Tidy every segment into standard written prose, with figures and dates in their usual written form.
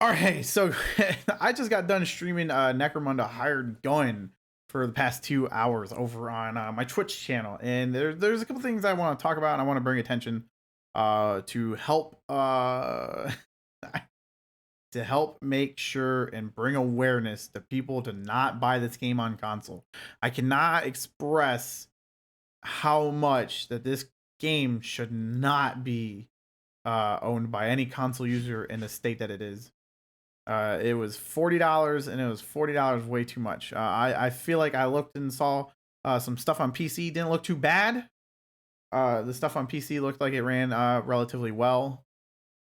All right, so I just got done streaming Necromunda Hired Gun for the past 2 hours over on my Twitch channel, and there's a couple things I want to talk about, and I want to bring attention to help to help make sure and bring awareness to people to not buy this game on console. I cannot express how much that this game should not be owned by any console user in the state that it is. It was $40, and it was $40 way too much. I feel like I looked and saw some stuff on PC didn't look too bad. The stuff on PC looked like it ran relatively well.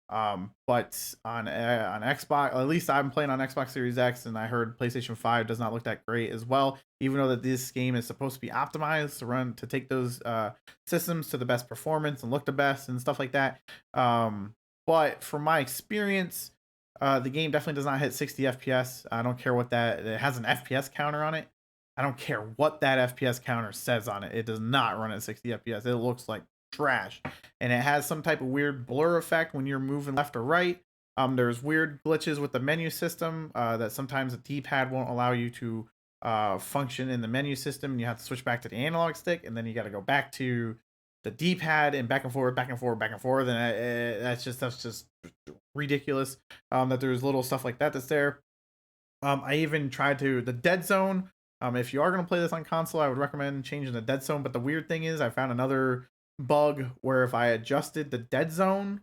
But on Xbox, at least I'm playing on Xbox Series X, and I heard PlayStation 5 does not look that great as well. Even though that this game is supposed to be optimized to take those systems to the best performance and look the best and stuff like that. But from my experience, the game definitely does not hit 60 FPS. I don't care what it has an FPS counter on it. I don't care what that FPS counter says on it. It does not run at 60 FPS. It looks like trash. And it has some type of weird blur effect when you're moving left or right. There's weird glitches with the menu system that sometimes the D-pad won't allow you to function in the menu system. And you have to switch back to the analog stick, and then you got to go back to the D-pad and back and forth, back and forth, back and forth. And that's just ridiculous. That there's little stuff like that's there. I even tried the dead zone. If you are going to play this on console, I would recommend changing the dead zone. But the weird thing is I found another bug where if I adjusted the dead zone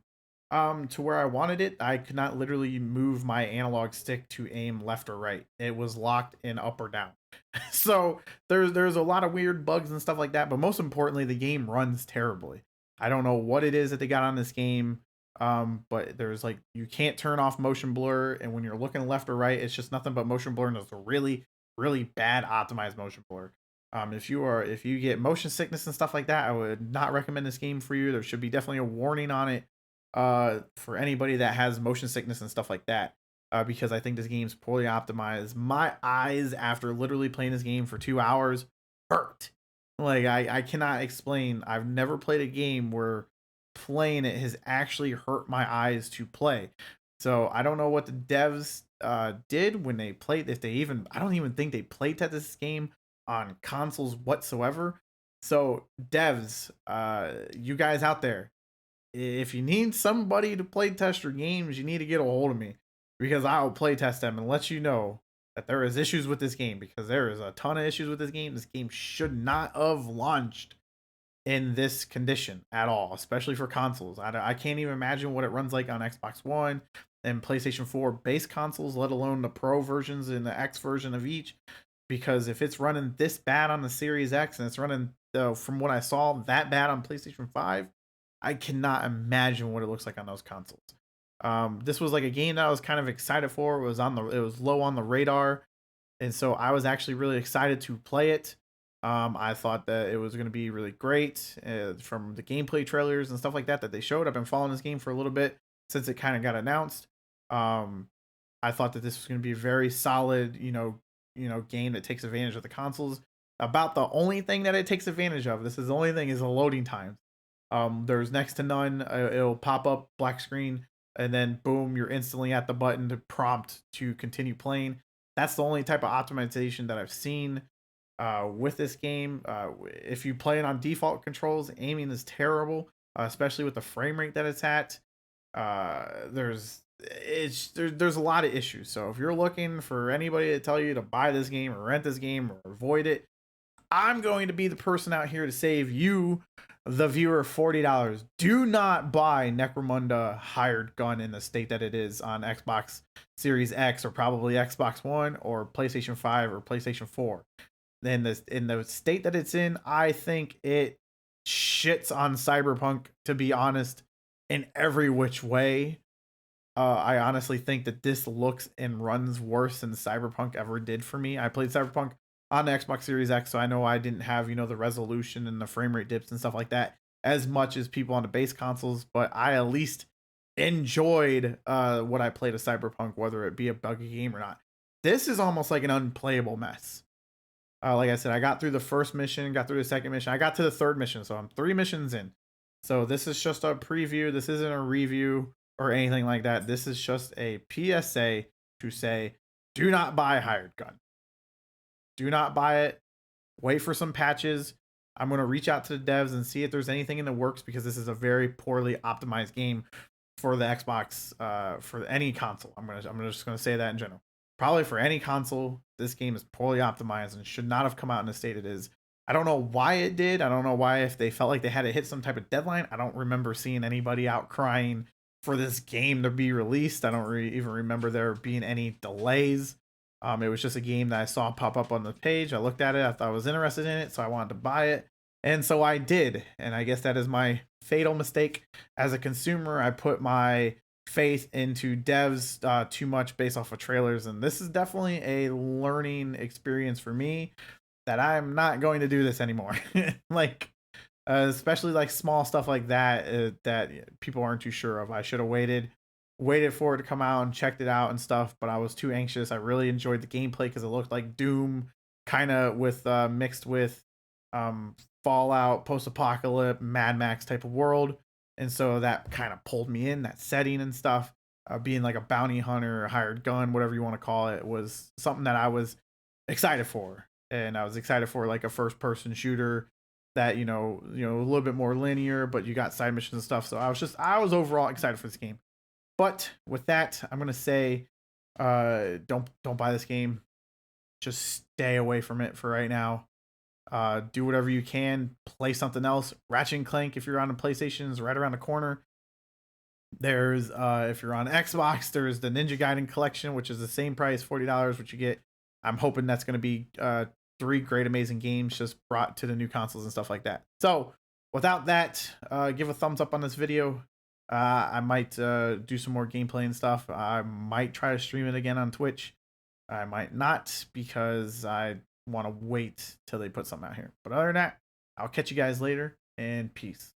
to where I wanted it, I could not literally move my analog stick to aim left or right. It was locked in up or down. So there's a lot of weird bugs and stuff like that, but most importantly, the game runs terribly. I don't know what it is that they got on this game, but there's like, you can't turn off motion blur, and when you're looking left or right, it's just nothing but motion blur, and it's a really bad optimized motion blur. If you get motion sickness and stuff like that, I would not recommend this game for you. There should be definitely a warning on it for anybody that has motion sickness and stuff like that, because I think this game's poorly optimized. My eyes, after literally playing this game for 2 hours, hurt. Like, I cannot explain. I've never played a game where playing it has actually hurt my eyes to play. So I don't know what the devs did when they played. I don't even think they play tested this game on consoles whatsoever. So devs, you guys out there, if you need somebody to play test your games, you need to get a hold of me, because I'll play test them and let you know that there is issues with this game, because there is a ton of issues with this game. This game should not have launched in this condition at all, especially for consoles. I can't even imagine what it runs like on Xbox One and PlayStation 4 base consoles, let alone the Pro versions and the X version of each. Because if it's running this bad on the Series X, and it's running, from what I saw, that bad on PlayStation 5, I cannot imagine what it looks like on those consoles. This was like a game that I was kind of excited for. It was low on the radar, and so I was actually really excited to play it. I thought that it was going to be really great from the gameplay trailers and stuff like that they showed. I've been following this game for a little bit since it kind of got announced. I thought that this was going to be a very solid, game that takes advantage of the consoles. About the only thing that it takes advantage of, this is the only thing, is the loading times. There's next to none. It'll pop up black screen, and then boom, you're instantly at the button to prompt to continue playing. That's the only type of optimization that I've seen with this game. If you play it on default controls, aiming is terrible, especially with the frame rate that it's at. There's a lot of issues. So if you're looking for anybody to tell you to buy this game or rent this game or avoid it, I'm going to be the person out here to save you, the viewer, $40. Do not buy Necromunda Hired Gun in the state that it is on Xbox Series X, or probably Xbox One or PlayStation 5 or PlayStation 4. In the state that it's in, I think it shits on Cyberpunk, to be honest, in every which way. I honestly think that this looks and runs worse than Cyberpunk ever did for me. I played Cyberpunk on the Xbox Series X, so I know I didn't have, the resolution and the frame rate dips and stuff like that as much as people on the base consoles, but I at least enjoyed what I played of Cyberpunk, whether it be a buggy game or not. This is almost like an unplayable mess. Like I said, I got through the first mission, got through the second mission, I got to the third mission, so I'm 3 missions in. So this is just a preview. This isn't a review or anything like that. This is just a PSA to say, do not buy hired gun. Do not buy it. Wait for some patches. I'm going to reach out to the devs and see if there's anything in the works, because this is a very poorly optimized game for the Xbox, for any console. I'm just gonna say that in general. Probably for any console, this game is poorly optimized and should not have come out in the state it is. I don't know why it did. I don't know why, if they felt like they had to hit some type of deadline. I don't remember seeing anybody out crying for this game to be released. I don't even remember there being any delays. It was just a game that I saw pop up on the page. I looked at it. I thought I was interested in it, so I wanted to buy it. And so I did. And I guess that is my fatal mistake. As a consumer, I put my faith into devs too much based off of trailers. And this is definitely a learning experience for me, that I'm not going to do this anymore. Like, especially like small stuff like that, that people aren't too sure of. I should have waited for it to come out and checked it out and stuff, but I was too anxious. I really enjoyed the gameplay because it looked like Doom, kind of with mixed with Fallout, post-apocalypse, Mad Max type of world, and so that kind of pulled me in, that setting and stuff. Being like a bounty hunter, a hired gun, whatever you want to call it, was something that I was excited for. And I was excited for like a first-person shooter that, a little bit more linear, but you got side missions and stuff. So I was overall excited for this game. But with that, I'm gonna say, don't buy this game. Just stay away from it for right now. Do whatever you can. Play something else. Ratchet and Clank, if you're on the PlayStation, is right around the corner. There's if you're on Xbox, there's the Ninja Gaiden collection, which is the same price, $40, which you get. I'm hoping that's gonna be 3 great, amazing games just brought to the new consoles and stuff like that. So without that, give a thumbs up on this video. I might do some more gameplay and stuff. I might try to stream it again on Twitch. I might not, because I want to wait till they put something out here. But other than that, I'll catch you guys later, and peace.